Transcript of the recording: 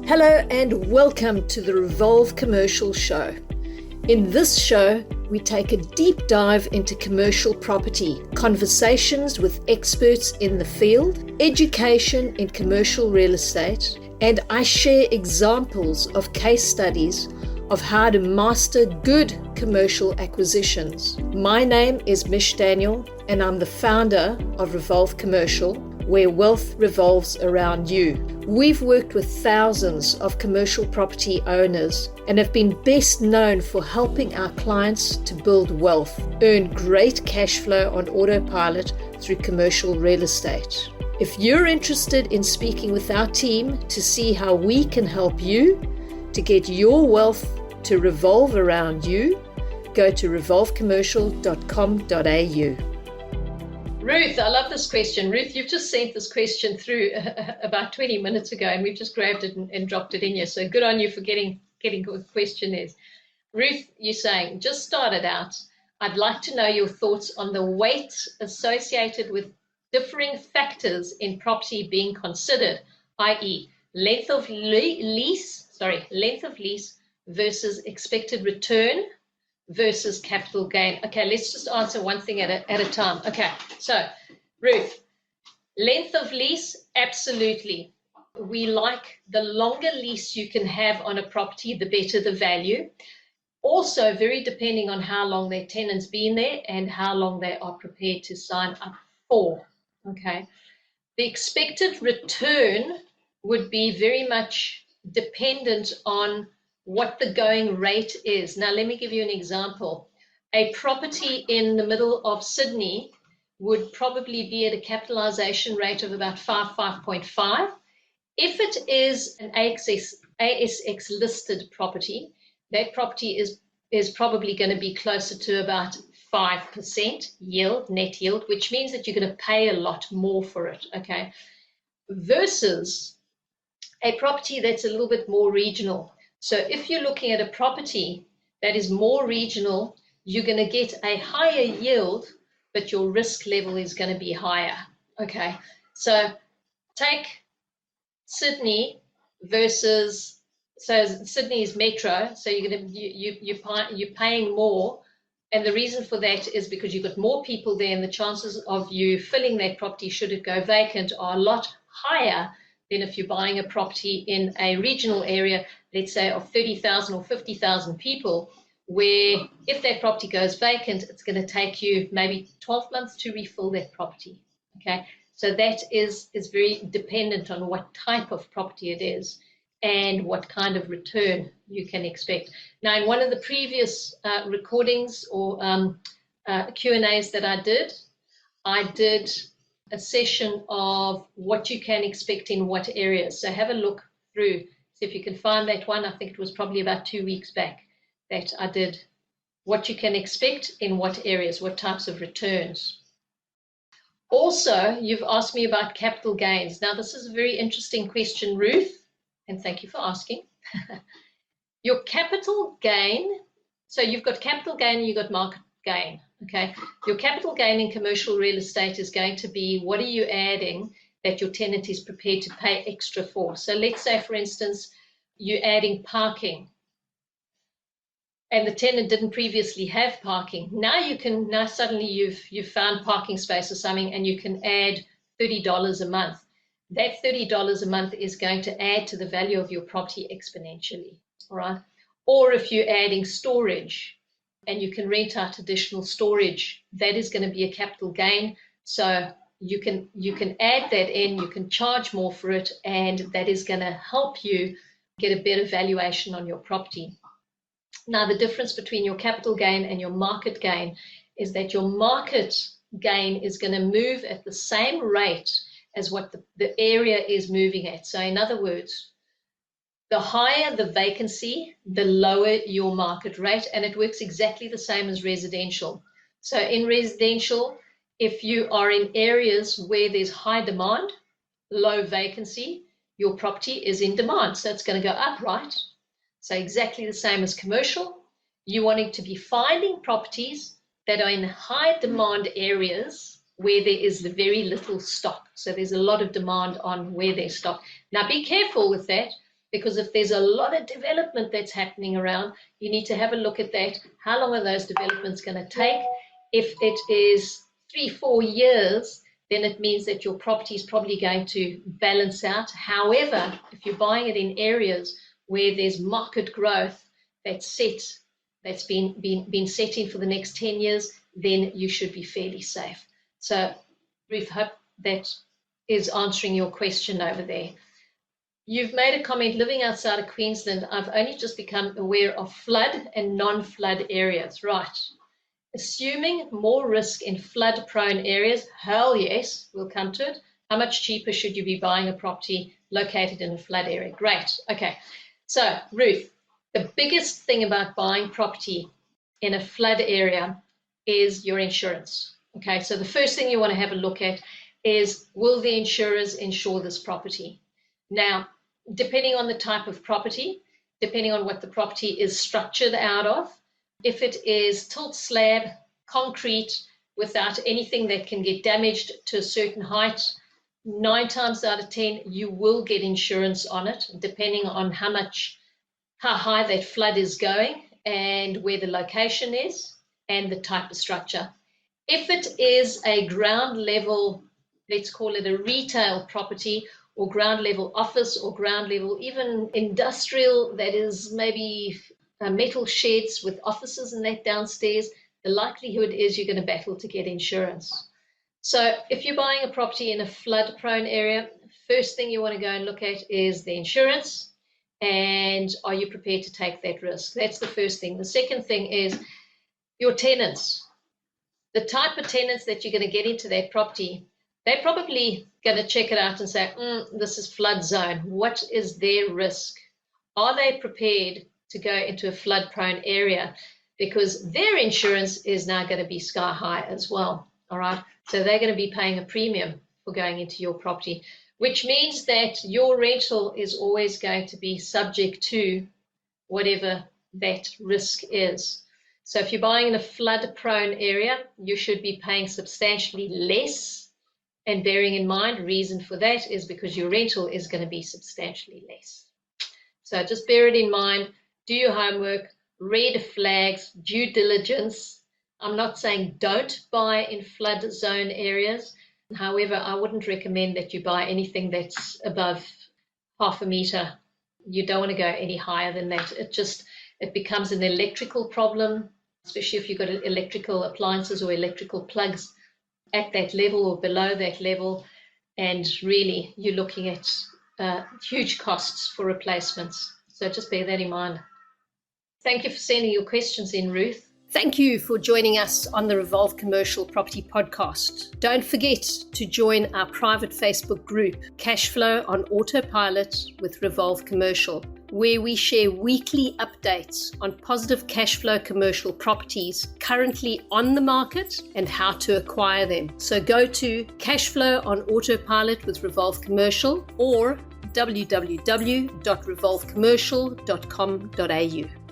Hello and welcome to the Revolve Commercial Show. In this show, we take a deep dive into commercial property, conversations with experts in the field, education in commercial real estate, and I share examples of case studies of how to master good commercial acquisitions. My name is Mish Daniel, and I'm the founder of Revolve Commercial, where wealth revolves around you. We've worked with thousands of commercial property owners and have been best known for helping our clients to build wealth, earn great cash flow on autopilot through commercial real estate. If you're interested in speaking with our team to see how we can help you to get your wealth to revolve around you, go to revolvecommercial.com.au. Ruth, I love this question. Ruth, you've just sent this question through about 20 minutes ago, and we've just grabbed it and dropped it in here. So good on you for getting what the question is. Ruth, you're saying, just started out. I'd like to know your thoughts on the weight associated with differing factors in property being considered, i.e. length of lease versus expected return versus capital gain. Okay, let's just answer one thing at a time. Okay, so Ruth, length of lease, absolutely. We like the longer lease you can have on a property, the better the value. Also, very depending on how long their tenant's been there and how long they are prepared to sign up for. Okay, the expected return would be very much dependent on what the going rate is. Now, let me give you an example. A property in the middle of Sydney would probably be at a capitalization rate of about 5.5. If it is an ASX listed property, that property is probably going to be closer to about 5% yield, net yield, which means that you're going to pay a lot more for it, okay? Versus a property that's a little bit more regional. So if you're looking at a property that is more regional, you're going to get a higher yield, but your risk level is going to be higher. Okay, so take Sydney versus, so Sydney is metro, so you're paying more, and the reason for that is because you've got more people there, and the chances of you filling that property should it go vacant are a lot higher than if you're buying a property in a regional area, let's say of 30,000 or 50,000 people, where if that property goes vacant, it's going to take you maybe 12 months to refill that property. Okay, so that is very dependent on what type of property it is and what kind of return you can expect. Now, in one of the previous recordings or Q&As that I did a session of what you can expect in what areas. So have a look through, see if you can find that one. I think it was probably about 2 weeks back that I did what you can expect in what areas, what types of returns. Also, you've asked me about capital gains. Now, this is a very interesting question, Ruth, and thank you for asking. Your capital gain, so you've got capital gain and you've got market gain. Okay, your capital gain in commercial real estate is going to be what are you adding that your tenant is prepared to pay extra for. So let's say, for instance, you're adding parking and the tenant didn't previously have parking. Now suddenly you've found parking space or something and you can add $30 a month. That $30 a month is going to add to the value of your property exponentially, all right? Or if you're adding storage, and you can rent out additional storage, that is going to be a capital gain. So you can add that in, you can charge more for it, and that is going to help you get a better valuation on your property. Now, the difference between your capital gain and your market gain is that your market gain is going to move at the same rate as what the area is moving at. So in other words, the higher the vacancy, the lower your market rate, and it works exactly the same as residential. So in residential, if you are in areas where there's high demand, low vacancy, your property is in demand, so it's going to go up, right? So exactly the same as commercial. You wanting to be finding properties that are in high demand areas where there is very little stock. So there's a lot of demand on where there's stock. Now be careful with that, Because if there's a lot of development that's happening around, you need to have a look at that. How long are those developments going to take? If it is 3-4 years, then it means that your property is probably going to balance out. However, if you're buying it in areas where there's market growth that's been set in for the next 10 years, then you should be fairly safe. So, Ruth, hope that is answering your question over there. You've made a comment, living outside of Queensland, I've only just become aware of flood and non-flood areas. Right. Assuming more risk in flood-prone areas, hell yes, we'll come to it. How much cheaper should you be buying a property located in a flood area? Great. Okay. So, Ruth, the biggest thing about buying property in a flood area is your insurance. Okay. So the first thing you want to have a look at is, will the insurers insure this property? Now, depending on the type of property, depending on what the property is structured out of, if it is tilt slab, concrete, without anything that can get damaged to a certain height, 9 times out of 10, you will get insurance on it, depending on how high that flood is going and where the location is and the type of structure. If it is a ground level, let's call it a retail property, or ground level office, or ground level even industrial, that is maybe metal sheds with offices and that downstairs, the likelihood is you're going to battle to get insurance. So if you're buying a property in a flood prone area, first thing you want to go and look at is the insurance, and are you prepared to take that risk? That's the first thing. The second thing is your tenants. The type of tenants that you're going to get into that property, they're probably going to check it out and say, this is flood zone. What is their risk? Are they prepared to go into a flood prone area? Because their insurance is now going to be sky high as well. All right. So they're going to be paying a premium for going into your property, which means that your rental is always going to be subject to whatever that risk is. So if you're buying in a flood prone area, you should be paying substantially less. And bearing in mind, reason for that is because your rental is going to be substantially less. So just bear it in mind, do your homework, red flags, due diligence. I'm not saying don't buy in flood zone areas. However, I wouldn't recommend that you buy anything that's above 0.5 meter. You don't want to go any higher than that. It becomes an electrical problem, especially if you've got electrical appliances or electrical plugs at that level or below that level, and really you're looking at huge costs for replacements. So just bear that in mind. Thank you for sending your questions in, Ruth. Thank you for joining us on the Revolve Commercial Property Podcast. Don't forget to join our private Facebook group, Cashflow on Autopilot with Revolve Commercial, where we share weekly updates on positive cash flow commercial properties currently on the market and how to acquire them. So go to Cashflow on Autopilot with Revolve Commercial or www.revolvecommercial.com.au.